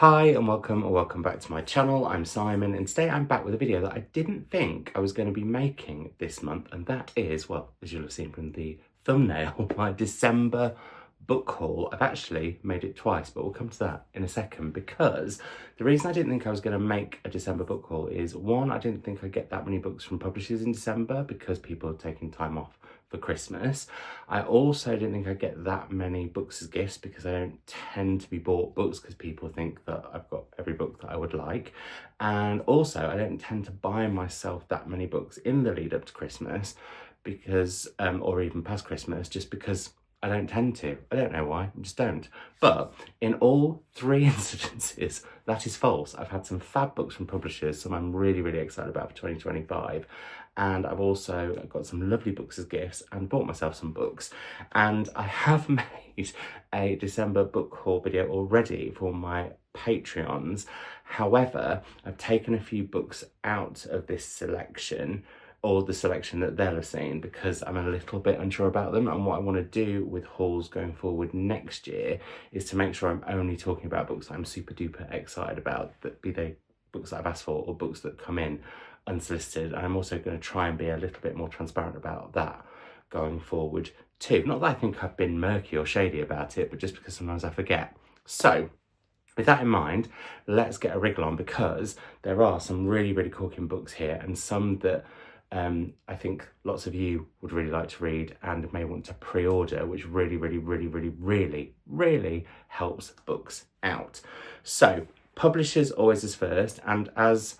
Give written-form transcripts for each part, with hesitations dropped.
Hi and welcome back to my channel. I'm Simon and today I'm back with a video that I didn't think I was going to be making this month, and that is, well, as you'll have seen from the thumbnail, my December book haul. I've actually made it twice, but we'll come to that in a second, because the reason I didn't think I was going to make a December book haul is, one, I didn't think I'd get that many books from publishers in December because people are taking time off for Christmas. I also didn't think I'd get that many books as gifts because I don't tend to be bought books because people think that I've got every book that I would like. And also I don't tend to buy myself that many books in the lead up to Christmas because, or even past Christmas, just because I don't tend to. I don't know why, I just don't. But in all three incidences, that is false. I've had some fab books from publishers, some I'm really excited about for 2025. And I've also got some lovely books as gifts and bought myself some books. And I have made a December book haul video already for my Patreons. However, I've taken a few books out of this selection, or the selection that they'll have seen, because I'm a little bit unsure about them. And what I want to do with hauls going forward next year is to make sure I'm only talking about books that I'm super duper excited about, that be they books that I've asked for or books that come in unsolicited. And I'm also going to try and be a little bit more transparent about that going forward too. Not that I think I've been murky or shady about it, but just because sometimes I forget. So with that in mind, let's get a wriggle on, because there are some really corking books here, and some that I think lots of you would really like to read and may want to pre-order, which really helps books out. So publishers always is first, and as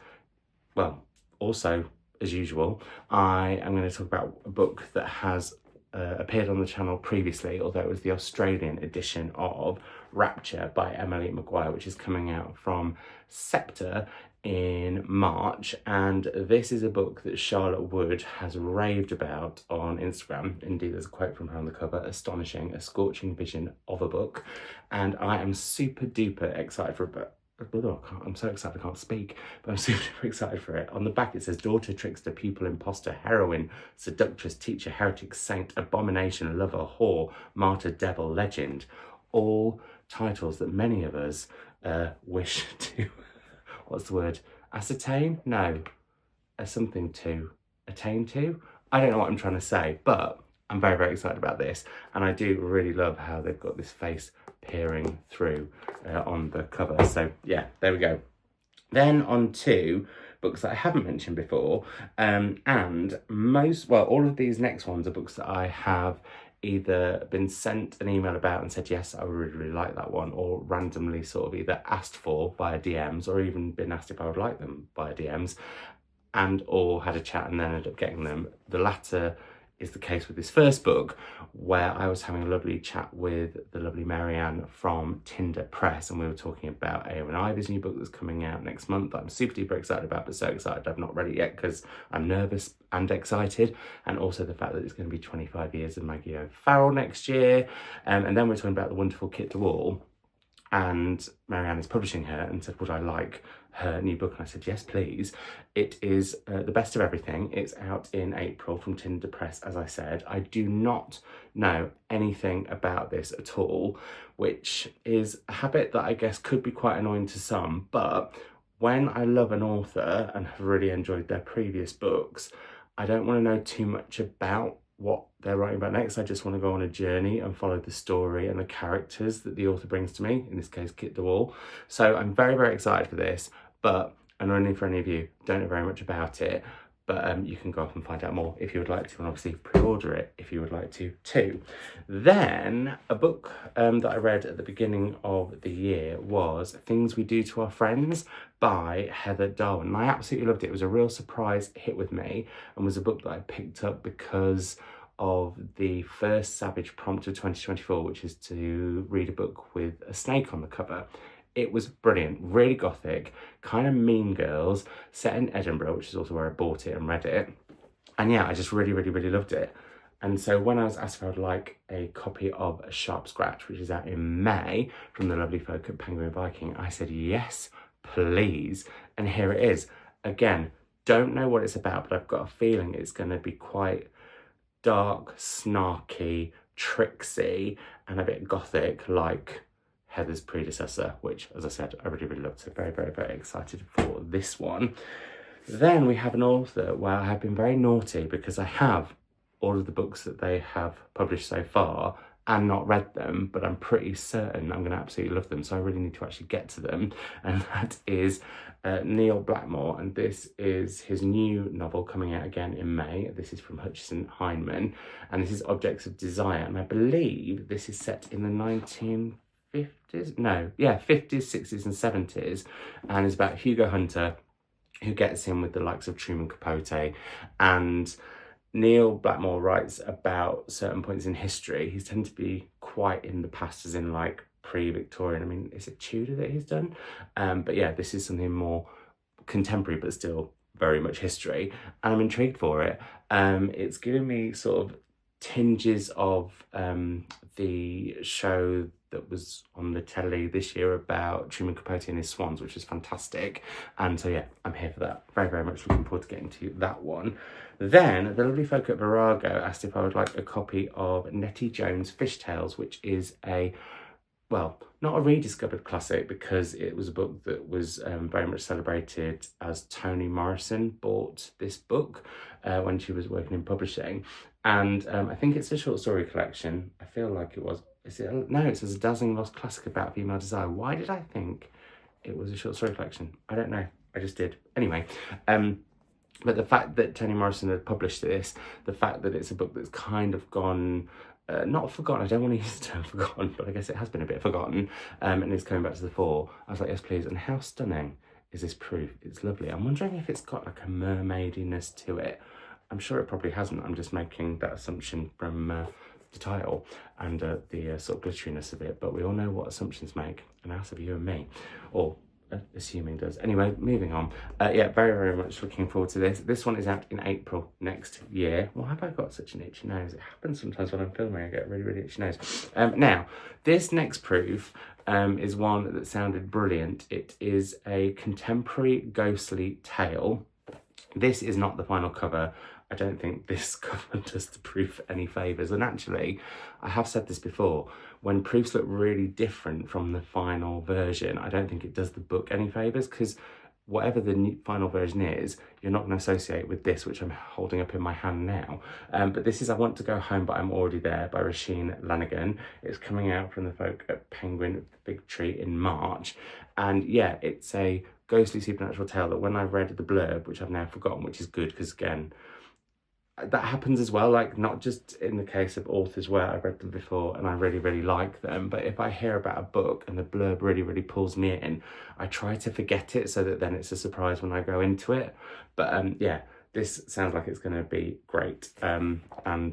well, also as usual, I am going to talk about a book that has appeared on the channel previously, although it was the Australian edition of Rapture by Maguire, which is coming out from Sceptre in March. And this is a book that Charlotte Wood has raved about on Instagram. Indeed, there's a quote from her on the cover: astonishing, a scorching vision of a book. And I am super duper excited for it. I'm so excited I can't speak, but I'm super excited for it. On the back it says: daughter, trickster, pupil, imposter, heroine, seductress, teacher, heretic, saint, abomination, lover, whore, martyr, devil, legend. All titles that many of us wish to, what's the word? Ascertain? No. Something to attain to? I don't know what I'm trying to say, but I'm very excited about this. And I do really love how they've got this face peering through on the cover. So yeah, there we go. Then on to books that I haven't mentioned before. And all of these next ones are books that I have either been sent an email about and said, yes, I would really like that one, or randomly sort of either asked for via DMs, or even been asked if I would like them via DMs, and or had a chat and then ended up getting them. The latter is the case with this first book, where I was having a lovely chat with the lovely Marianne from Tinder Press, and we were talking about Eowyn Ivy's new book that's coming out next month that I'm super duper excited about, but so excited I've not read it yet because I'm nervous and excited, and also the fact that it's going to be 25 years of Maggie O'Farrell next year. And then we're talking about the wonderful Kit de Waal, and Marianne is publishing her and said, would I like her new book? And I said, yes, please. It is The Best of Everything. It's out in April from Tinder Press, as I said. I do not know anything about this at all, which is a habit that I guess could be quite annoying to some, but when I love an author and have really enjoyed their previous books, I don't want to know too much about what they're writing about next. I just want to go on a journey and follow the story and the characters that the author brings to me, in this case Kit de Waal. So I'm very excited for this, but, and only for any of you don't know very much about it, but you can go off and find out more if you would like to, and obviously pre-order it if you would like to too. Then a book that I read at the beginning of the year was Things We Do to Our Friends by Heather Darwent, and I absolutely loved it. It was a real surprise hit with me, and was a book that I picked up because of the first Savage prompt of 2024, which is to read a book with a snake on the cover. It was brilliant, really gothic, kind of Mean Girls, set in Edinburgh, which is also where I bought it and read it. And yeah, I just really loved it. And so when I was asked if I would like a copy of Sharp Scratch, which is out in May from the lovely folk at Penguin Viking, I said, yes, please. And here it is. Again, don't know what it's about, but I've got a feeling it's going to be quite dark, snarky, tricksy, and a bit gothic, like Heather's predecessor, which, as I said, I really, really loved. So very, very, very excited for this one. Then we have an author where I have been very naughty because I have all of the books that they have published so far and not read them, but I'm pretty certain I'm going to absolutely love them, so I really need to actually get to them, and that is Neil Blackmore, and this is his new novel coming out again in May. This is from Hutchison Heinemann, and this is Objects of Desire, and I believe this is set in the 50s, 60s and 70s, and is about Hugo Hunter, who gets in with the likes of Truman Capote. And Neil Blackmore writes about certain points in history. He's tended to be quite in the past, as in like pre-Victorian. I mean, is it Tudor that he's done? But yeah, this is something more contemporary, but still very much history. And I'm intrigued for it. It's giving me sort of tinges of the show that was on the telly this year about Truman Capote and his swans, which is fantastic. And so yeah, I'm here for that. Very, very much looking forward to getting to that one. Then the lovely folk at Virago asked if I would like a copy of Nettie Jones' Fishtails, which is a, well, not a rediscovered classic, because it was a book that was very much celebrated as Toni Morrison bought this book when she was working in publishing. And I think it's a short story collection. I feel like it was. No, it says a dazzling lost classic about female desire. Why did I think it was a short story collection? I don't know. I just did. Anyway, but the fact that Toni Morrison had published this, the fact that it's a book that's kind of gone, not forgotten, I don't want to use the term forgotten, but I guess it has been a bit forgotten, and it's coming back to the fore. I was like, yes, please. And how stunning is this proof? It's lovely. I'm wondering if it's got like a mermaidiness to it. I'm sure it probably hasn't. I'm just making that assumption from the title and the sort of glitteriness of it, but we all know what assumptions make, and as of you and me, or assuming does. Anyway, moving on. Yeah, very, very much looking forward to this. This one is out in April next year. Why have I got such an itchy nose? It happens sometimes when I'm filming, I get a really, really itchy nose. Now, this next proof is one that sounded brilliant. It is a contemporary ghostly tale. This is not the final cover. I don't think this cover does the proof any favours. And actually, I have said this before, when proofs look really different from the final version, I don't think it does the book any favours, because whatever the final version is, you're not going to associate with this, which I'm holding up in my hand now. But this is I Want to Go Home, But I'm Already There by Roisin Lanigan. It's coming out from the folk at Penguin Fig Tree in March. And yeah, it's a ghostly supernatural tale that when I read the blurb, which I've now forgotten, which is good, because again, that happens as well, like not just in the case of authors where I've read them before and I really, really like them, but if I hear about a book and the blurb really, really pulls me in, I try to forget it so that then it's a surprise when I go into it. But yeah, this sounds like it's going to be great. And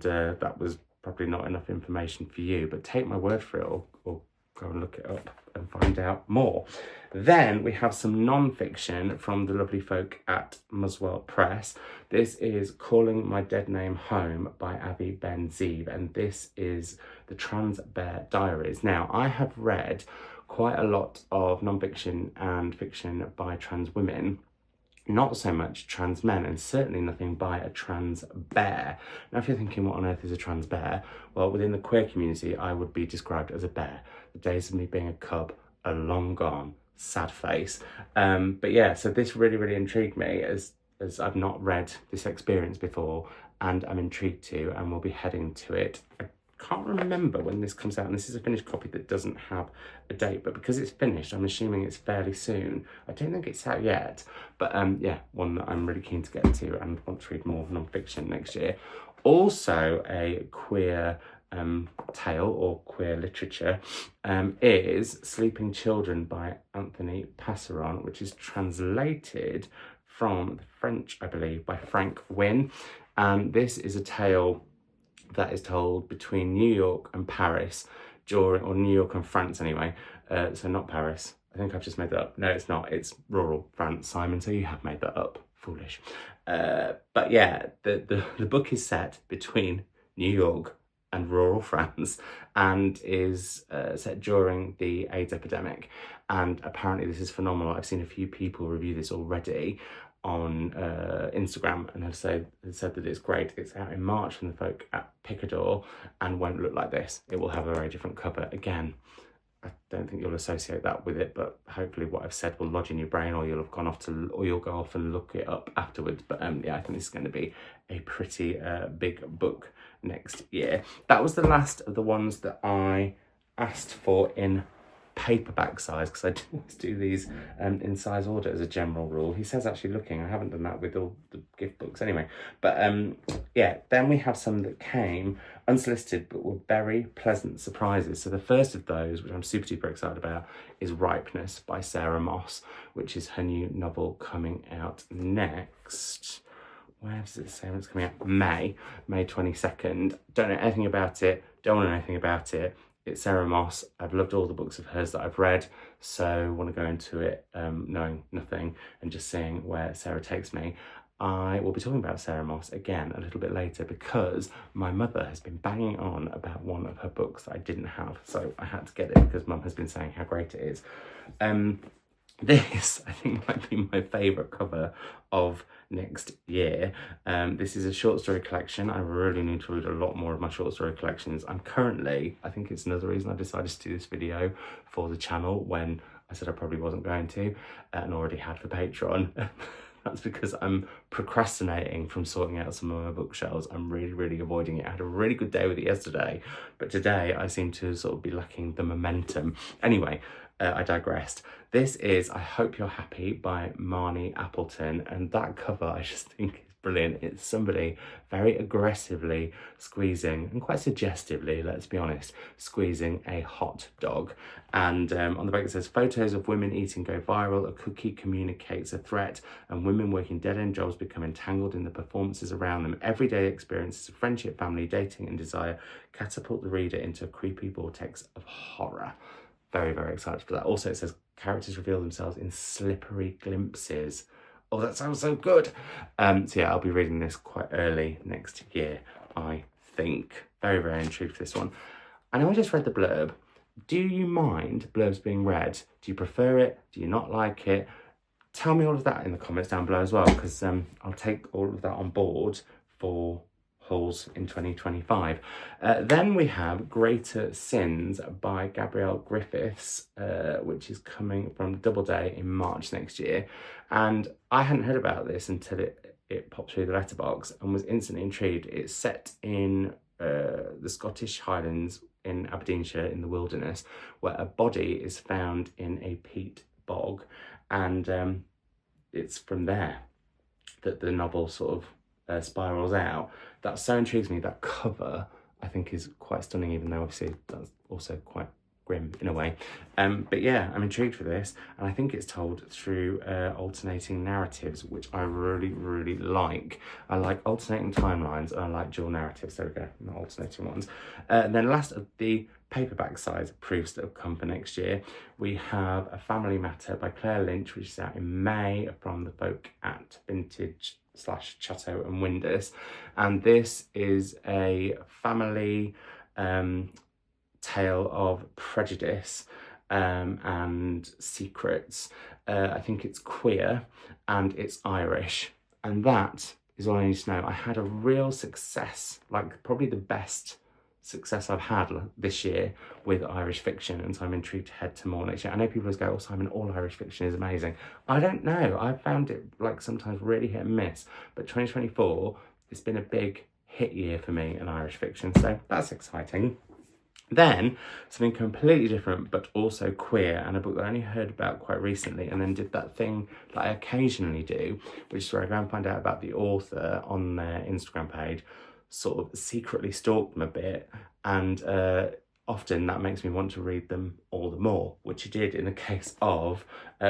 that was probably not enough information for you, but take my word for it, or go and look it up and find out more. Then we have some non-fiction from the lovely folk at Muswell Press. This is Calling My Deadname Home by Avi Ben-Zeev, and this is the Trans Bear Diaries. Now, I have read quite a lot of non-fiction and fiction by trans women, not so much trans men, and certainly nothing by a trans bear. Now, if you're thinking, what on earth is a trans bear? Well, within the queer community, I would be described as a bear. The days of me being a cub are long gone. Sad face. But yeah, so this really, really intrigued me as I've not read this experience before, and I'm intrigued to, and we'll be heading to it. I can't remember when this comes out, and this is a finished copy that doesn't have a date, but because it's finished, I'm assuming it's fairly soon. I don't think it's out yet, but yeah, one that I'm really keen to get to and want to read more non-fiction next year. Also a queer tale or queer literature is Sleeping Children by Anthony Passeron, which is translated from the French, I believe, by Frank Wynne. And this is a tale that is told between New York and Paris or New York and France anyway, so not Paris. I think I've just made that up. No, it's not. It's rural France, Simon, so you have made that up. Foolish. But yeah, the book is set between New York and rural France, and is set during the AIDS epidemic. And apparently this is phenomenal. I've seen a few people review this already on Instagram and have said that it's great. It's out in March from the folk at Picador and won't look like this. It will have a very different cover. Again, I don't think you'll associate that with it, but hopefully what I've said will lodge in your brain, or you'll have gone off to, or you'll go off and look it up afterwards. But yeah, I think this is going to be a pretty big book next year. That was the last of the ones that I asked for in paperback size, because I do always do these in size order as a general rule. He says actually looking, I haven't done that with all the gift books anyway. But yeah, then we have some that came unsolicited but were very pleasant surprises. So the first of those, which I'm super duper excited about, is Ripeness by Sarah Moss, which is her new novel coming out next. Where does it say when it's coming out? May 22nd. Don't know anything about it, don't want to know anything about it. It's Sarah Moss. I've loved all the books of hers that I've read, so want to go into it knowing nothing and just seeing where Sarah takes me. I will be talking about Sarah Moss again a little bit later, because my mother has been banging on about one of her books that I didn't have, so I had to get it because Mum has been saying how great it is. This, I think, might be my favourite cover of next year. This is a short story collection. I really need to read a lot more of my short story collections. I'm currently, I think it's another reason I decided to do this video for the channel when I said I probably wasn't going to, and already had for Patreon. That's because I'm procrastinating from sorting out some of my bookshelves. I'm really avoiding it. I had a really good day with it yesterday, but today I seem to sort of be lacking the momentum. Anyway, I digressed. This is I Hope You're Happy by Marni Appleton, and that cover I just think is brilliant. It's somebody very aggressively squeezing, and quite suggestively, let's be honest, squeezing a hot dog. And on the back it says, photos of women eating go viral, a cookie communicates a threat, and women working dead-end jobs become entangled in the performances around them. Everyday experiences of friendship, family, dating and desire catapult the reader into a creepy vortex of horror. Very excited for that. Also, it says characters reveal themselves in slippery glimpses. Oh, that sounds so good. So yeah, I'll be reading this quite early next year, I think. Very intrigued for this one. I know I just read the blurb. Do you mind blurbs being read? Do you prefer it? Do you not like it? Tell me all of that in the comments down below as well, because I'll take all of that on board for hauls in 2025. Then we have Greater Sins by Gabrielle Griffiths, which is coming from Doubleday in March next year. And I hadn't heard about this until it popped through the letterbox and was instantly intrigued. It's set in the Scottish Highlands in Aberdeenshire in the wilderness, where a body is found in a peat bog, and it's from there that the novel sort of spirals out. That so intrigues me. That cover I think is quite stunning, even though obviously that's also quite grim in a way. But yeah, I'm intrigued for this, and I think it's told through alternating narratives, which I really like. I like alternating timelines, and I like dual narratives. There we go, not alternating ones. And then last of the paperback size proofs that have come for next year, we have A Family Matter by Claire Lynch, which is out in May from the folk at Vintage / Chatto and Windus, and this is a family tale of prejudice and secrets. I think it's queer and it's Irish, and that is all I need to know. I had a real success, like probably the best success I've had this year with Irish fiction, and so I'm intrigued to head to more next year. I know people always go, oh Simon, all Irish fiction is amazing. I don't know, I found it like sometimes really hit and miss, but 2024, it's been a big hit year for me in Irish fiction, so that's exciting. Then something completely different but also queer, and a book that I only heard about quite recently, and then did that thing that I occasionally do, which is where I go and find out about the author on their Instagram page, sort of secretly stalk them a bit, and often that makes me want to read them all the more, which I did in the case of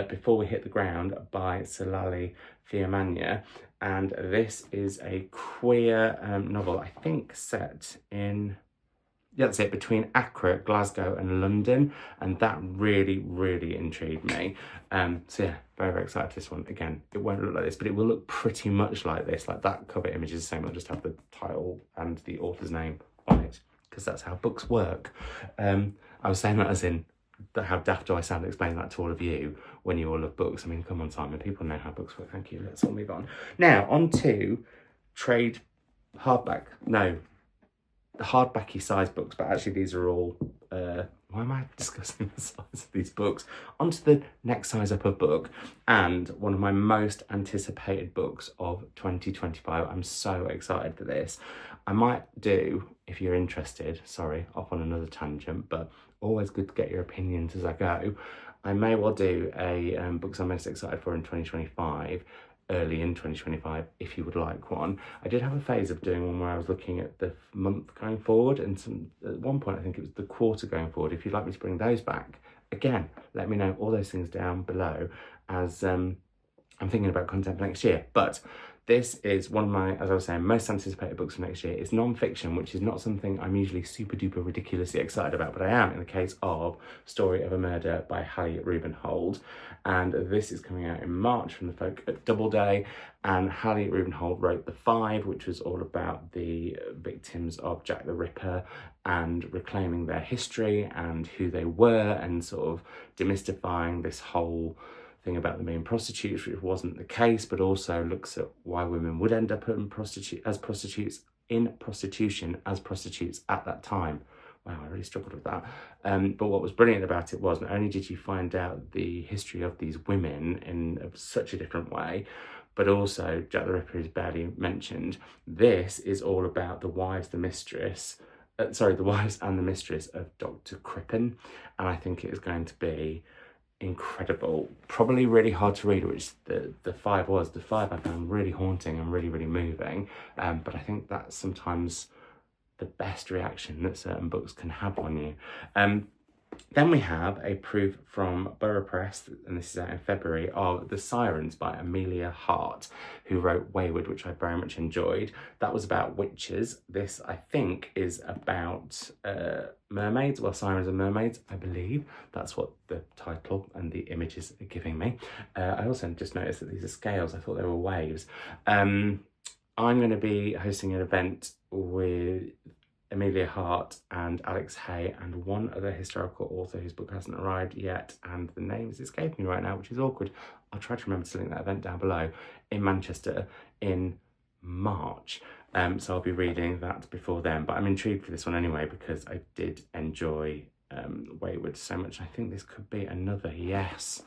Before We Hit the Ground by Selali Fiamanya. And this is a queer novel, I think set in, that's it, between Accra, Glasgow and London, and that really intrigued me. So yeah, very excited for this one. Again, it won't look like this, but it will look pretty much like this. Like that cover image is the same, I'll just have the title and the author's name on it, because that's how books work. I was saying that as in, how daft do I sound explaining that to all of you when you all love books? I mean, come on Simon, people know how books work, thank you. Let's all move on. Now, on to trade hardback, no, the hardbacky size books, but actually these are all why am I discussing the size of these books? On to the next size up of book, and one of my most anticipated books of 2025. I'm so excited for this. I might do, if you're interested, sorry, off on another tangent, but always good to get your opinions as I go. I may well do a books I'm most excited for in 2025, early in 2025, if you would like one. I did have a phase of doing one where I was looking at the month going forward, and at one point I think it was the quarter going forward. If you'd like me to bring those back, again, let me know all those things down below, as I'm thinking about content for next year. But this is one of my, as I was saying, most anticipated books for next year. It's non-fiction, which is not something I'm usually super duper ridiculously excited about, but I am in the case of Story of a Murder by Hallie Rubenhold. And this is coming out in March from the folk at Doubleday. And Hallie Rubenhold wrote The Five, which was all about the victims of Jack the Ripper and reclaiming their history and who they were, and sort of demystifying this whole thing about them being prostitutes, which wasn't the case, but also looks at why women would end up in prostitution as prostitutes at that time. Wow, I really struggled with that. But what was brilliant about it was, not only did you find out the history of these women in such a different way, but also Jack the Ripper is barely mentioned. This is all about the wives, the wives and the mistress of Dr. Crippen, and I think it is going to be incredible. Probably really hard to read, which the five was. The Five I found really haunting and really, really moving. But I think that's sometimes the best reaction that certain books can have on you. Then we have a proof from Borough Press, and this is out in February, of The Sirens by Amelia Hart, who wrote Wayward, which I very much enjoyed. That was about witches. This, I think, is about mermaids. Well, sirens and mermaids, I believe. That's what the title and the images are giving me. I also just noticed that these are scales. I thought they were waves. I'm going to be hosting an event with Amelia Hart and Alex Hay and one other historical author whose book hasn't arrived yet, and the name is escaping me right now, which is awkward. I'll try to remember to link that event down below, in Manchester in March. So I'll be reading that before then, but I'm intrigued for this one anyway, because I did enjoy Wayward so much. I think this could be another, yes,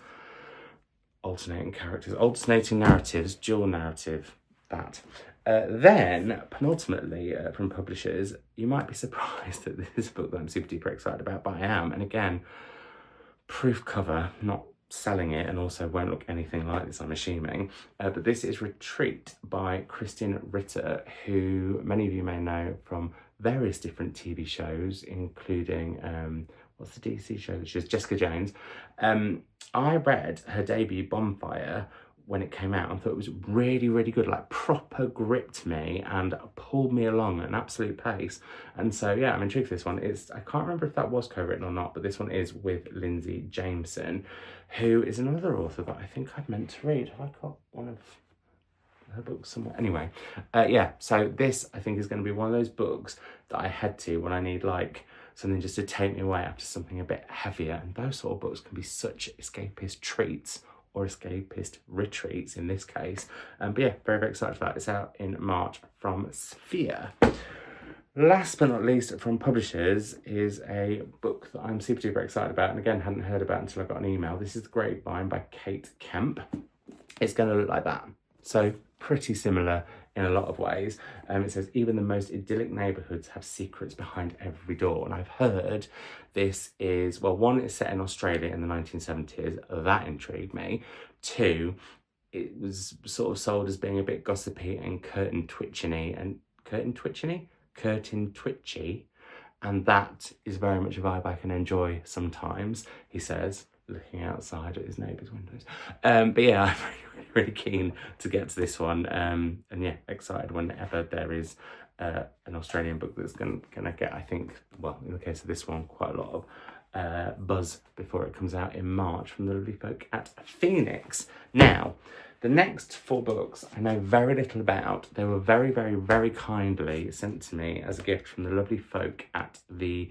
alternating characters, alternating narratives, dual narrative, that. Then, penultimately, from publishers, you might be surprised at this book that I'm super duper excited about, but I am. And again, proof cover, not selling it, and also won't look anything like this, I'm assuming. But this is Retreat by Kristin Ritter, who many of you may know from various different TV shows, including, what's the DC show? She's Jessica Jones. I read her debut, Bonfire, when it came out, and thought it was really, really good, like proper gripped me and pulled me along at an absolute pace. And so, yeah, I'm intrigued for this one. I can't remember if that was co-written or not, but this one is with Lindsay Jameson, who is another author that I think I've meant to read. Have I got one of her books somewhere? Anyway, yeah, so this I think is going to be one of those books that I head to when I need like something just to take me away after something a bit heavier, and those sort of books can be such escapist treats, or escapist retreats in this case. But yeah, very, very excited for that. It's out in March from Sphere. Last but not least, from publishers, is a book that I'm super duper excited about, and again, hadn't heard about until I got an email. This is The Grapevine by Kate Kemp. It's going to look like that. So pretty similar in a lot of ways. It says, even the most idyllic neighbourhoods have secrets behind every door. And I've heard this is, well, one, it's set in Australia in the 1970s. That intrigued me. Two, it was sort of sold as being a bit gossipy and curtain twitchy. And that is very much a vibe I can enjoy sometimes, he says, looking outside at his neighbours' windows. But yeah, I'm really keen to get to this one. And yeah, excited whenever there is an Australian book that's gonna get, I think, well, in the case of this one, quite a lot of buzz before it comes out in March from the lovely folk at Phoenix. Now, the next 4 books I know very little about. They were very, very, very kindly sent to me as a gift from the lovely folk at the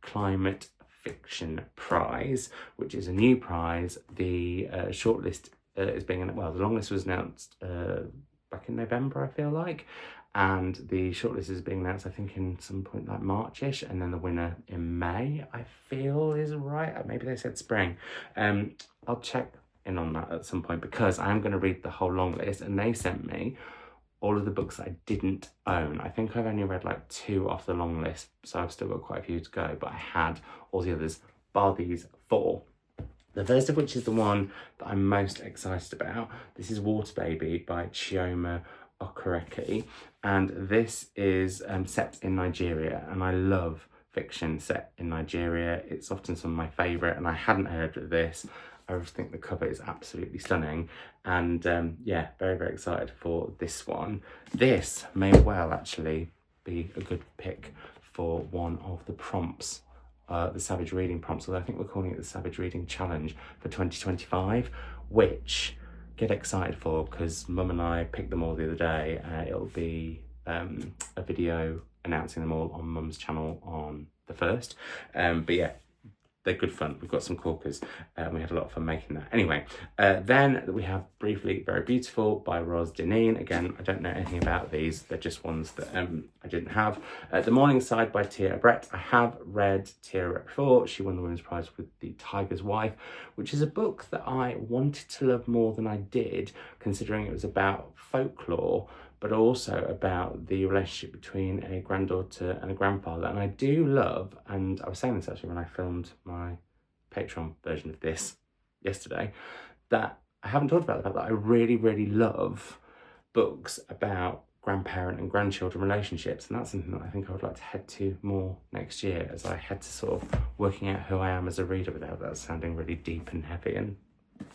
Climate Fiction Prize, which is a new prize. The shortlist is being, well, the long list was announced back in November, I feel like, and the shortlist is being announced, I think, in some point like Marchish, and then the winner in May, I feel is right. Maybe they said spring. I'll check in on that at some point, because I am going to read the whole long list, and they sent me all of the books that I didn't own. I think I've only read like 2 off the long list, so I've still got quite a few to go, but I had all the others, bar these 4. The first of which is the one that I'm most excited about. This is Water Baby by Chioma Okereke, and this is set in Nigeria, and I love fiction set in Nigeria. It's often some of my favourite, and I hadn't heard of this. I just think the cover is absolutely stunning, and yeah, very, very excited for this one. This may well actually be a good pick for one of the prompts, the Savage Reading prompts, although I think we're calling it the Savage Reading Challenge for 2025, which get excited for, because Mum and I picked them all the other day. It'll be a video announcing them all on Mum's channel on the 1st, but yeah, they're good fun. We've got some corkers, and we had a lot of fun making that. Anyway, then we have Briefly Very Beautiful by Roisin. Again, I don't know anything about these. They're just ones that I didn't have. The Morning Side by Tia Brett. I have read Tia Brett before. She won the Women's Prize with The Tiger's Wife, which is a book that I wanted to love more than I did, considering it was about folklore, but also about the relationship between a granddaughter and a grandfather. And I do love, and I was saying this actually when I filmed my Patreon version of this yesterday, that I haven't talked about the fact that I really, really love books about grandparent and grandchildren relationships. And that's something that I think I would like to head to more next year, as I head to sort of working out who I am as a reader, without that sounding really deep and heavy and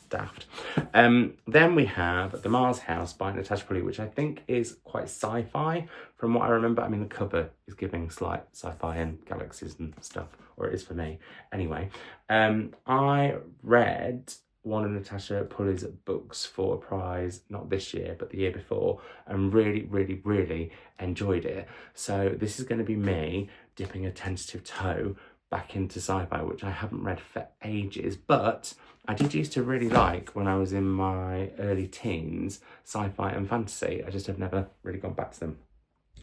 daft. Then we have The Mars House by Natasha Pulley, which I think is quite sci-fi from what I remember. I mean, the cover is giving slight sci-fi and galaxies and stuff, or it is for me. Anyway, I read one of Natasha Pulley's books for a prize, not this year, but the year before, and really, really, really enjoyed it. So this is going to be me dipping a tentative toe back into sci-fi, which I haven't read for ages, but I did used to really like, when I was in my early teens, sci-fi and fantasy. I just have never really gone back to them.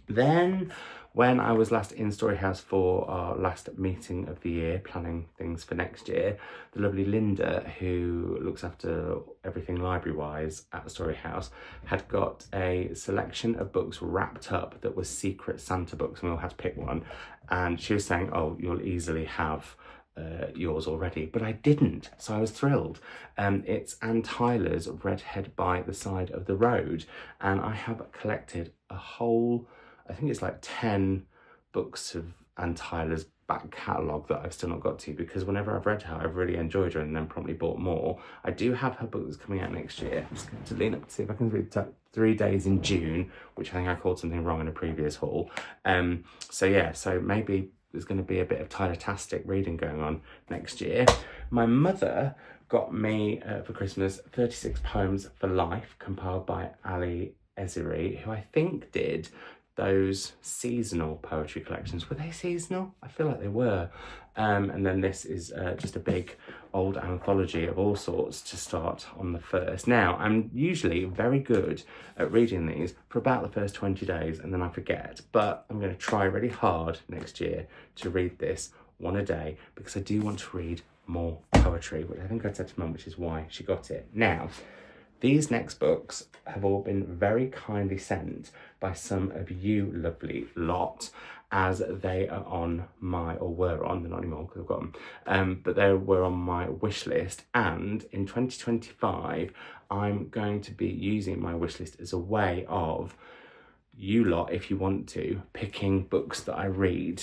Then, when I was last in Storyhouse for our last meeting of the year, planning things for next year, the lovely Linda, who looks after everything library-wise at the Storyhouse, had got a selection of books wrapped up that was Secret Santa books, and we all had to pick one. And she was saying, oh, you'll easily have yours already, but I didn't, so I was thrilled. It's Anne Tyler's Redhead by the Side of the Road, and I have collected a whole, I think it's like 10 books of Anne Tyler's back catalogue that I've still not got to, because whenever I've read her, I've really enjoyed her and then promptly bought more. I do have her book that's coming out next year. I'm just going to lean up to see if I can read 3 Days in June, which I think I called something wrong in a previous haul. So yeah, so maybe there's going to be a bit of Tyler-tastic reading going on next year. My mother got me for Christmas 36 Poems for Life, compiled by Ali Ezeri, who I think did those seasonal poetry collections. Were they seasonal? I feel like they were. And then this is just a big old anthology of all sorts to start on the 1st. Now, I'm usually very good at reading these for about the first 20 days, and then I forget. But I'm going to try really hard next year to read this one a day, because I do want to read more poetry, which I think I said to Mum, which is why she got it. Now, these next books have all been very kindly sent by some of you lovely lot, as they are on my, or were on, they're not anymore because I've got them, but they were on my wish list. And in 2025, I'm going to be using my wish list as a way of you lot, if you want to, picking books that I read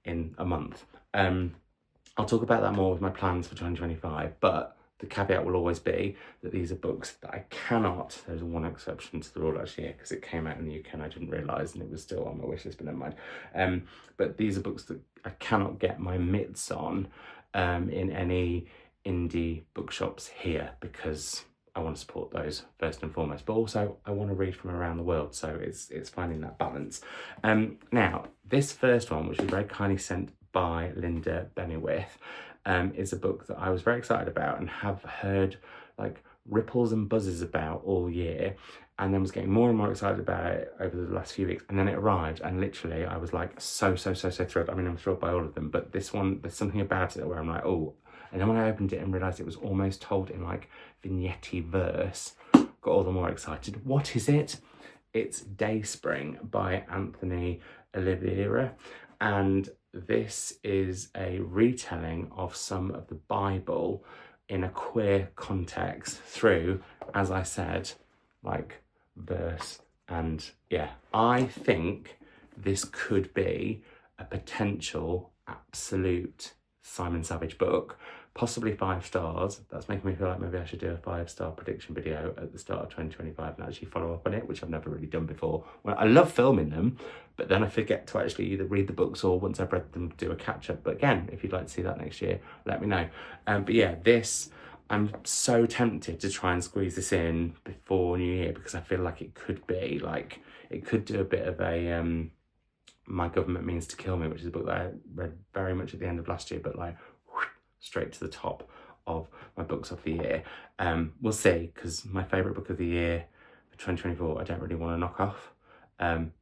in a month. I'll talk about that more with my plans for 2025, but the caveat will always be that these are books that I cannot, there's one exception to the rule actually, because it came out in the UK and I didn't realise, and it was still on my wish list, but never mind. But these are books that I cannot get my mitts on in any indie bookshops here, because I want to support those first and foremost, but also I want to read from around the world, so it's finding that balance. Now, this first one, which was very kindly sent by Linda Benewith, is a book that I was very excited about and have heard like ripples and buzzes about all year, and then was getting more and more excited about it over the last few weeks. And then it arrived, and literally I was like so thrilled. I mean, I'm thrilled by all of them, but this one, there's something about it where I'm like, oh. And then when I opened it and realised it was almost told in like vignette verse, got all the more excited. What is it? It's Dayspring by Anthony Oliveira, and this is a retelling of some of the Bible in a queer context through, as I said, like verse. And yeah, I think this could be a potential absolute Simon Savage book, possibly 5 stars. That's making me feel like maybe I should do a 5-star prediction video at the start of 2025 and actually follow up on it, which I've never really done before. Well, I love filming them, but then I forget to actually either read the books or once I've read them, do a catch up. But again, if you'd like to see that next year, let me know. But yeah, this, I'm so tempted to try and squeeze this in before New Year, because I feel like it could be like, it could do a bit of a My Government Means to Kill Me, which is a book that I read very much at the end of last year, but like straight to the top of my books of the year. We'll see, because my favourite book of the year for 2024, I don't really want to knock off.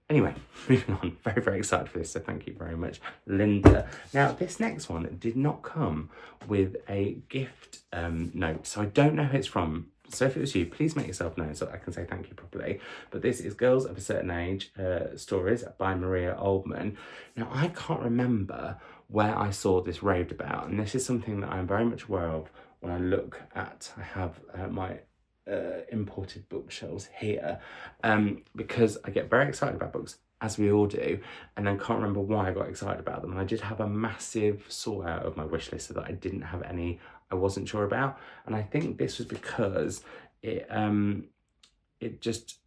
Anyway, moving on. Very excited for this, so thank you very much, Linda. Now, this next one did not come with a gift note, so I don't know who it's from. So if it was you, please make yourself known so I can say thank you properly. But this is Girls of a Certain Age Stories by Maria Oldman. Now, I can't remember where I saw this raved about, and this is something that I'm very much aware of when I look at, I have my imported bookshelves here, because I get very excited about books, as we all do, and then can't remember why I got excited about them. And I did have a massive sort out of my wish list so that I didn't have any I wasn't sure about, and I think this was because it just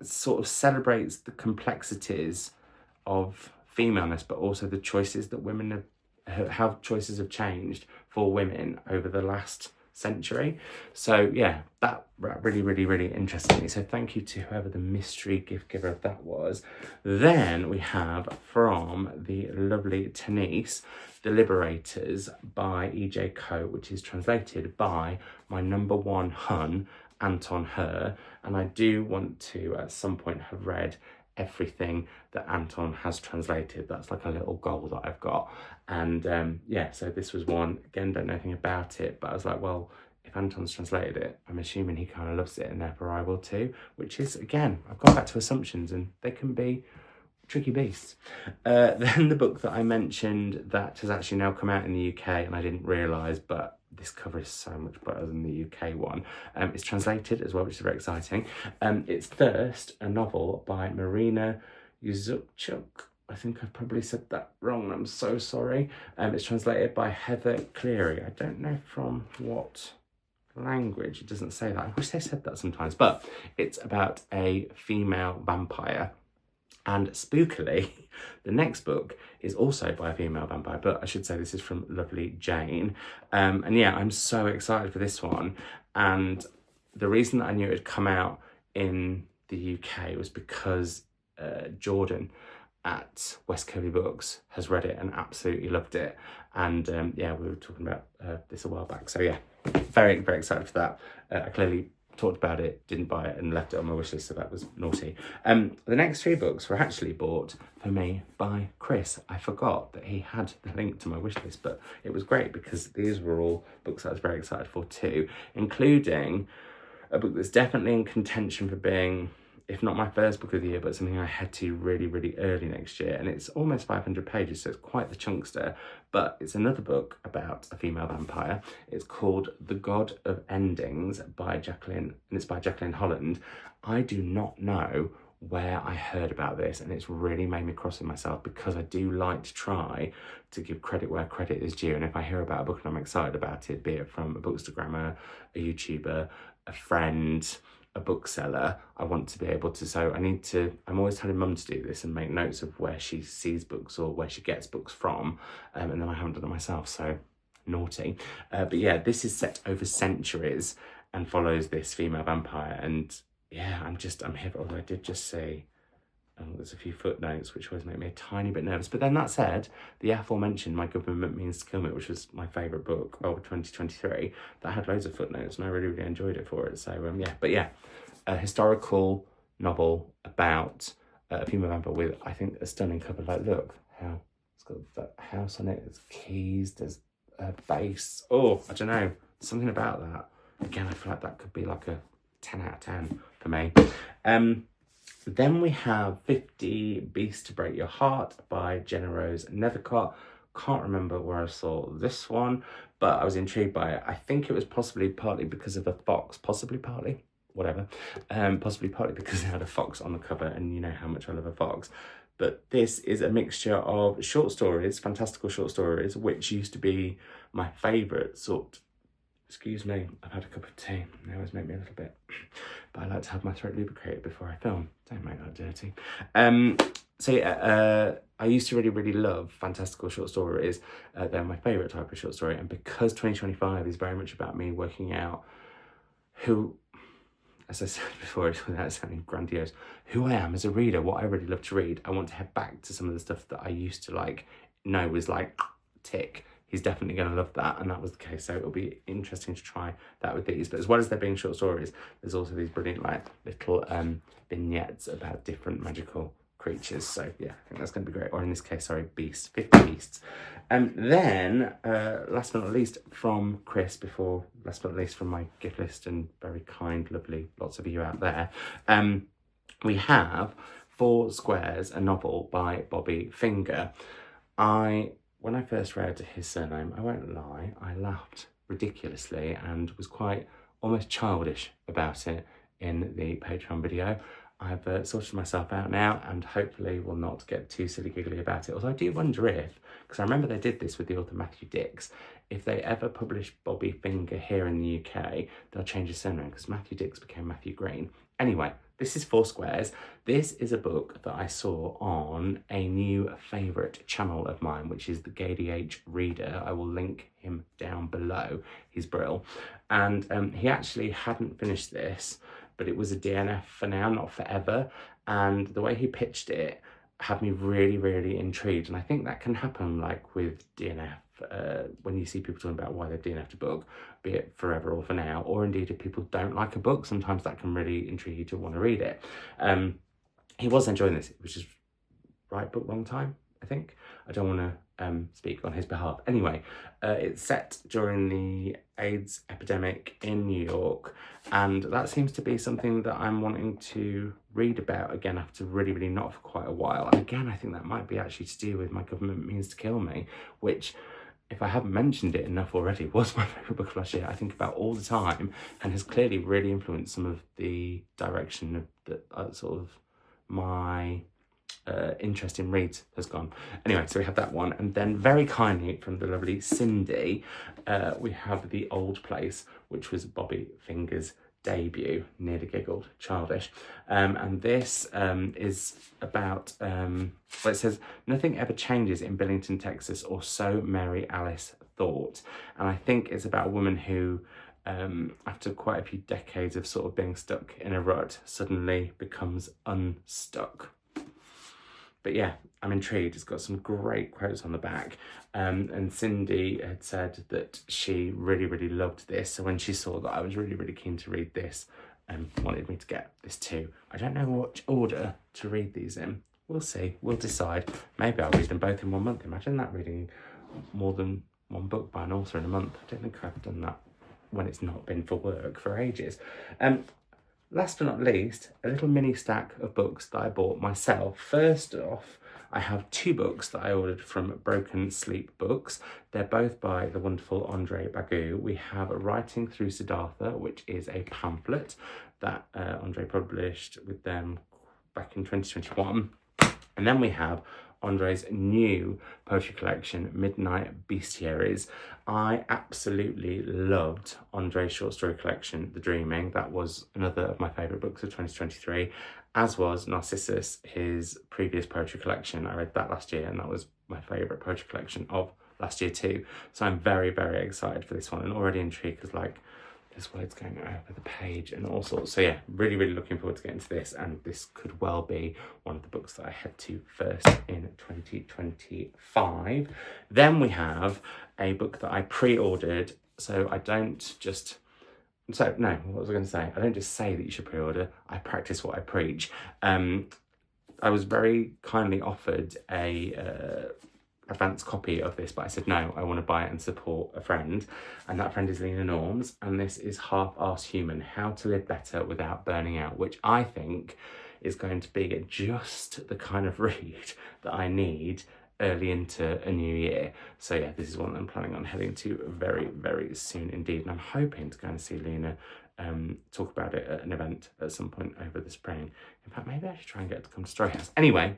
sort of celebrates the complexities of femaleness, but also the choices that women have, how choices have changed for women over the last century. So yeah, that really interested me, so thank you to whoever the mystery gift giver of that was. Then we have from the lovely Tenise, The Liberators by E.J. Coe, which is translated by my number one hun, Anton Her, and I do want to at some point have read everything that Anton has translated. That's like a little goal that I've got. And yeah, so this was one, again, don't know anything about it, but I was like, well, if Anton's translated it, I'm assuming he kind of loves it, and therefore I will too, which is, again, I've gone back to assumptions and they can be tricky beasts. Then the book that I mentioned that has actually now come out in the UK, and I didn't realise, but this cover is so much better than the UK one. It's translated as well, which is very exciting. It's Thirst, a novel by Marina Yuzupchuk. I think I've probably said that wrong, I'm so sorry. It's translated by Heather Cleary. I don't know from what language, it doesn't say that. I wish they said that sometimes, but it's about a female vampire. And spookily, the next book is also by a female vampire, but I should say this is from lovely Jane. And yeah, I'm so excited for this one. And the reason that I knew it had come out in the UK was because Jordan at West Curly Books has read it and absolutely loved it. And yeah, we were talking about this a while back. So yeah, very excited for that. I clearly talked about it, didn't buy it, and left it on my wishlist, so that was naughty. The next 3 books were actually bought for me by Chris. I forgot that he had the link to my wishlist, but it was great because these were all books I was very excited for too, including a book that's definitely in contention for being, if not my first book of the year, but something I head to really early next year. And it's almost 500 pages, so it's quite the chunkster, but it's another book about a female vampire. It's called The God of Endings by Jacqueline, and it's by Jacqueline Holland. I do not know where I heard about this, and it's really made me cross with myself, because I do like to try to give credit where credit is due. And if I hear about a book and I'm excited about it, be it from a bookstagrammer, a YouTuber, a friend, a bookseller, I want to be able to, so I'm always telling mum to do this and make notes of where she sees books or where she gets books from, and then I haven't done it myself, so naughty. But yeah, this is set over centuries and follows this female vampire, and yeah, I'm here, although I did just see There's a few footnotes which always make me a tiny bit nervous. But then that said, the aforementioned My Government Means to Kill Me, which was my favourite book of 2023, that had loads of footnotes and I really, really enjoyed it for it. So yeah, but yeah, a historical novel about a female vampire with, I think, a stunning cover. Like, look how it's got that house on it, there's keys, there's a base. Oh, I don't know, something about that. Again, I feel like that could be like a 10 out of 10 for me. Then we have 50 Beasts to Break Your Heart by Jenna Rose Nethercott. Can't remember where I saw this one, but I was intrigued by it. I think it was possibly partly because of a fox, possibly partly because it had a fox on the cover, and you know how much I love a fox. But this is a mixture of short stories, fantastical short stories, which used to be my favourite sort. Excuse me, I've had a cup of tea. They always make me a little bit, but I like to have my throat lubricated before I film. Don't make that dirty. So yeah, I used to really, really love fantastical short stories. They're my favourite type of short story. And because 2025 is very much about me working out who, as I said before, without sounding grandiose, who I am as a reader, what I really love to read, I want to head back to some of the stuff that I used to like, know was like, tick. He's definitely going to love that, and that was the case. So it'll be interesting to try that with these. But as well as there being short stories, there's also these brilliant like little vignettes about different magical creatures. So yeah, I think that's going to be great. Or in this case, sorry, beasts, 50 beasts. Then last but not least from Chris, last but not least from my gift list, and very kind, lovely, lots of you out there. We have Four Squares, a novel by Bobby Finger. When I first read his surname, I won't lie, I laughed ridiculously and was quite almost childish about it in the Patreon video. I've sorted myself out now and hopefully will not get too silly giggly about it. Although I do wonder if, because I remember they did this with the author Matthew Dix, if they ever publish Bobby Finger here in the UK, they'll change his surname because Matthew Dix became Matthew Green. Anyway, this is Four Squares. This is a book that I saw on a new favourite channel of mine, which is the GDH Reader. I will link him down below. He's brill. And he actually hadn't finished this, but it was a DNF for now, not forever. And the way he pitched it had me really, really intrigued. And I think that can happen like with DNF, when you see people talking about why they've DNF'd a book, be it forever or for now, or indeed if people don't like a book, sometimes that can really intrigue you to want to read it. He was enjoying this, which is right book, wrong time, I think. I don't want to speak on his behalf. Anyway, it's set during the AIDS epidemic in New York, and that seems to be something that I'm wanting to read about again after really, really not for quite a while. And again, I think that might be actually to do with My Government Means to Kill Me, which, if I haven't mentioned it enough already, was my favourite book of last year. I think about all the time and has clearly really influenced some of the direction of the sort of my interest in reads has gone. Anyway, so we have that one, and then very kindly from the lovely Cindy, we have The Old Place, which was Bobby Finger's debut. Nearly giggled, childish. And this is about, well, it says, nothing ever changes in Billington, Texas, or so Mary Alice thought. And I think it's about a woman who, after quite a few decades of sort of being stuck in a rut, suddenly becomes unstuck. But yeah, I'm intrigued. It's got some great quotes on the back. And Cindy had said that she really, really loved this. So when she saw that I was really, really keen to read this and wanted me to get this too. I don't know what order to read these in. We'll see. We'll decide. Maybe I'll read them both in 1 month. Imagine that, reading more than one book by an author in a month. I don't think I've done that when it's not been for work for ages. Last but not least, a little mini stack of books that I bought myself. First off, I have 2 books that I ordered from Broken Sleep Books. They're both by the wonderful Andre Bagu. We have Writing Through Siddhartha, which is a pamphlet that Andre published with them back in 2021. And then we have Andre's new poetry collection, Midnight Bestiaries. I absolutely loved Andre's short story collection, The Dreaming. That was another of my favourite books of 2023, as was Narcissus, his previous poetry collection. I read that last year and that was my favourite poetry collection of last year too. So I'm very, very excited for this one and already intrigued because, like, there's words going over the page and all sorts. So yeah, really, really looking forward to getting to this, and this could well be one of the books that I head to first in 2025. Then we have a book that I pre-ordered, so I don't just... So, no, what was I going to say? I don't just say that you should pre-order, I practice what I preach. I was very kindly offered a advanced copy of this, but I said no, I want to buy it and support a friend, and that friend is Lena Norms, and this is Half-Arsed Human, How to Live Better Without Burning Out, which I think is going to be just the kind of read that I need early into a new year. So yeah, this is one that I'm planning on heading to very, very soon indeed, and I'm hoping to go and see Lena talk about it at an event at some point over the spring. In fact, maybe I should try and get her to come to Story House. Anyway,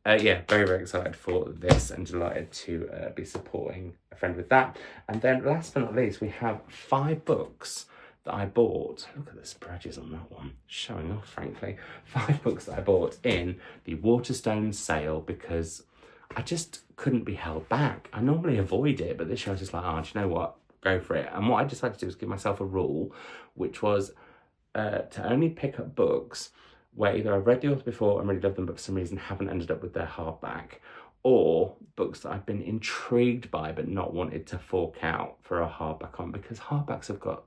yeah, very, very excited for this and delighted to be supporting a friend with that. And then last but not least, we have 5 books that I bought. Look at the spreads on that one, showing off, frankly. 5 books that I bought in the Waterstones sale because I just couldn't be held back. I normally avoid it, but this year I was just like, oh, do you know what? Go for it. And what I decided to do was give myself a rule, which was to only pick up books where either I've read the author before and really love them, but for some reason haven't ended up with their hardback, or books that I've been intrigued by but not wanted to fork out for a hardback on, because hardbacks have got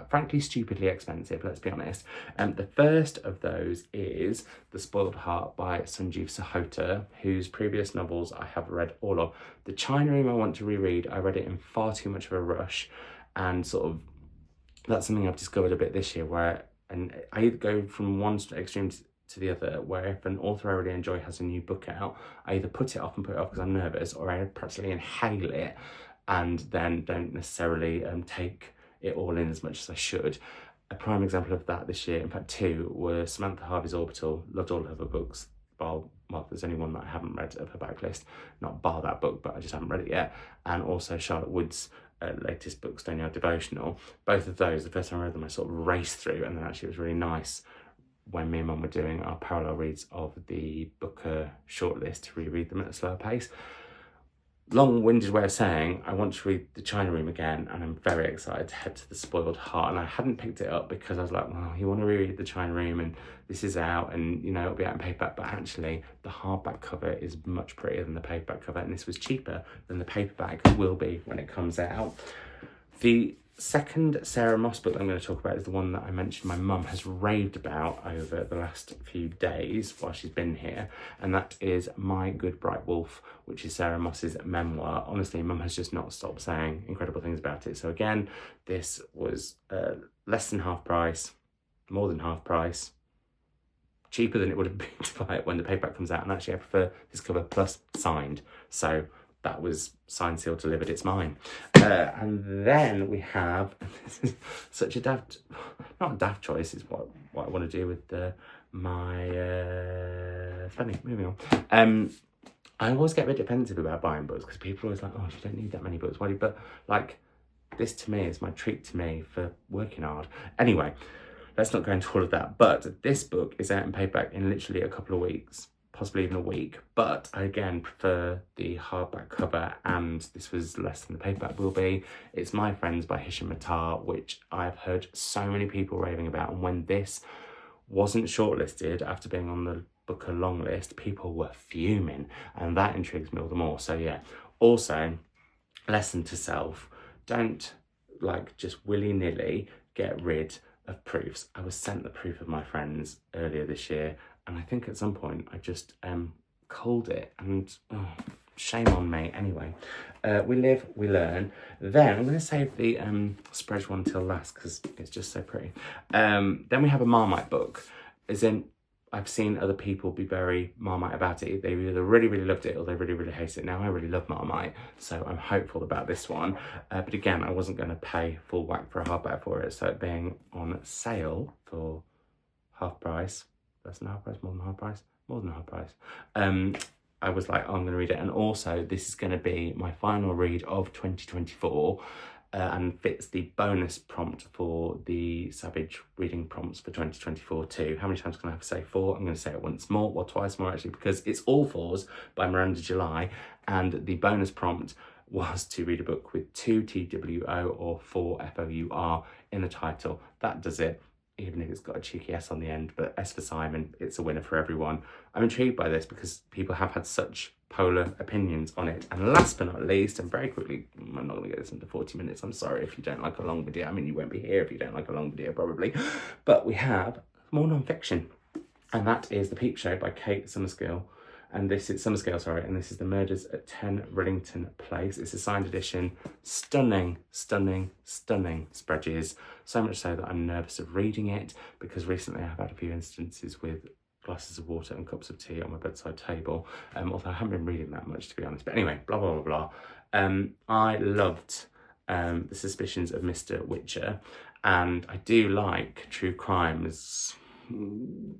frankly stupidly expensive, let's be honest. The first of those is The Spoiled Heart by Sanjeev Sahota, whose previous novels I have read all of. The China Room I want to reread. I read it in far too much of a rush, and sort of that's something I've discovered a bit this year, where and I either go from one extreme to the other, where if an author I really enjoy has a new book out, I either put it off because I'm nervous, or I practically inhale it and then don't necessarily take it all in as much as I should. A prime example of that this year, in fact 2, were Samantha Harvey's Orbital. Loved all of her books. Well, there's only one that I haven't read of her backlist, not bar that book, but I just haven't read it yet. And also Charlotte Wood's latest book, Stony Yard Devotional. Both of those, the first time I read them, I sort of raced through, and then actually it was really nice when me and Mum were doing our parallel reads of the Booker shortlist to reread them at a slower pace. Long-winded way of saying, I want to read The China Room again, and I'm very excited to head to The Spoiled Heart. And I hadn't picked it up because I was like, well, you want to reread The China Room, and this is out, and you know it'll be out in paperback. But actually, the hardback cover is much prettier than the paperback cover, and this was cheaper than the paperback will be when it comes out. The second Sarah Moss book that I'm going to talk about is the one that I mentioned my mum has raved about over the last few days while she's been here, and that is My Good Bright Wolf, which is Sarah Moss's memoir. Honestly, Mum has just not stopped saying incredible things about it. So again, this was less than half price, more than half price, cheaper than it would have been to buy it when the paperback comes out, and actually I prefer this cover plus signed. So that was signed, sealed, delivered, it's mine. And then we have, this is such a daft, not a daft choice, it's what I want to do with my spending. Moving on. I always get a bit defensive about buying books because people are always like, oh, you don't need that many books. Why do you? But like, this to me is my treat to me for working hard. Anyway, let's not go into all of that. But this book is out in paperback in literally a couple of weeks, possibly even a week, but I again prefer the hardback cover, and this was less than the paperback will be. It's My Friends by Hisham Attar, which I've heard so many people raving about, and when this wasn't shortlisted after being on the Booker long list, people were fuming, and that intrigues me all the more. So yeah, also, lesson to self, don't like just willy-nilly get rid of proofs. I was sent the proof of My Friends earlier this year, and I think at some point I just culled it, and oh, shame on me. Anyway, we live, we learn. Then I'm going to save the spread one till last because it's just so pretty. Then we have a Marmite book, as in I've seen other people be very Marmite about it. They either really, really loved it or they really, really hate it. Now I really love Marmite, so I'm hopeful about this one. But again, I wasn't going to pay full whack for a hardback for it, so it being on sale for half price, less than half price, more than half price, more than half price. I was like, oh, I'm going to read it. And also, this is going to be my final read of 2024 and fits the bonus prompt for the Savage reading prompts for 2024 too. How many times can I have to say 4? I'm going to say it once more, or twice more actually, because it's All Fours by Miranda July, and the bonus prompt was to read a book with 2 TWO or 4 FOUR in the title. That does it, even if it's got a cheeky S on the end. But S for Simon, it's a winner for everyone. I'm intrigued by this because people have had such polar opinions on it. And last but not least, and very quickly, I'm not going to get this into 40 minutes. I'm sorry if you don't like a long video. I mean, you won't be here if you don't like a long video, probably. But we have more non-fiction. And that is The Peep Show by Kate Summerskill. And this is and this is The Murders at 10 Rillington Place. It's a signed edition. Stunning, stunning, stunning spreadsheets. So much so that I'm nervous of reading it, because recently I've had a few instances with glasses of water and cups of tea on my bedside table. Although I haven't been reading that much, to be honest. But anyway, blah, blah, blah, blah. I loved The Suspicions of Mr. Witcher. And I do like true crimes.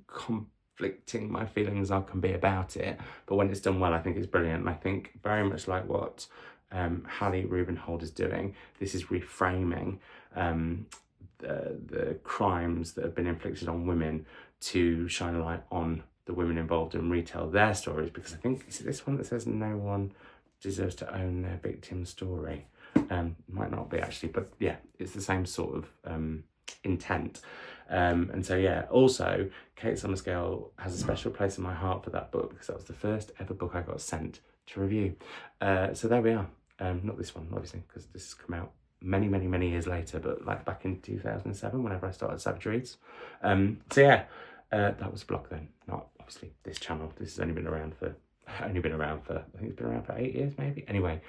Conflicting my feelings I can be about it, but when it's done well, I think it's brilliant. And I think very much like what Hallie Rubenhold is doing, this is reframing the crimes that have been inflicted on women to shine a light on the women involved and retell their stories. Because I think, is it this one that says no one deserves to own their victim's story? Might not be actually, but yeah, it's the same sort of intent. And so yeah, also Kate Summerskill has a special place in my heart for that book, because that was the first ever book I got sent to review. So there we are. Not this one, obviously, because this has come out many years later, but like back in 2007, whenever I started Savage Reads. So yeah, that was a blog then, not obviously this channel. This has only been around for, I think it's been around for 8 years maybe. Anyway.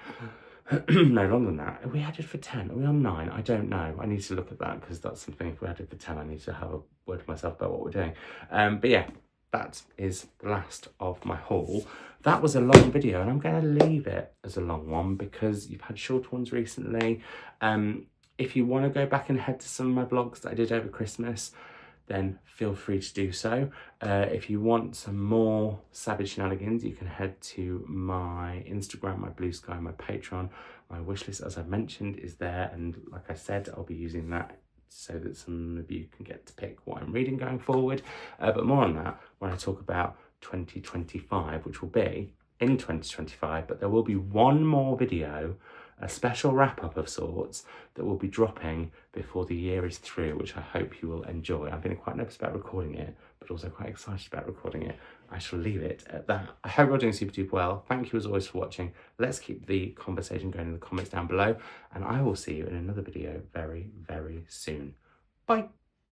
No, longer than that. Are we added for 10? Are we on 9? I don't know. I need to look at that, because that's something, if we're added for 10, I need to have a word with myself about what we're doing. But yeah, that is the last of my haul. That was a long video, and I'm going to leave it as a long one because you've had shorter ones recently. If you want to go back and head to some of my blogs that I did over Christmas, then feel free to do so. If you want some more savage shenanigans, you can head to my Instagram, my Blue Sky, my Patreon. My wishlist, as I mentioned, is there, and like I said, I'll be using that so that some of you can get to pick what I'm reading going forward. But more on that when I talk about 2025, which will be in 2025, but there will be one more video, a special wrap-up of sorts, that will be dropping before the year is through, which I hope you will enjoy. I've been quite nervous about recording it, but also quite excited about recording it. I shall leave it at that. I hope you're doing super duper well. Thank you as always for watching. Let's keep the conversation going in the comments down below, and I will see you in another video very soon. Bye.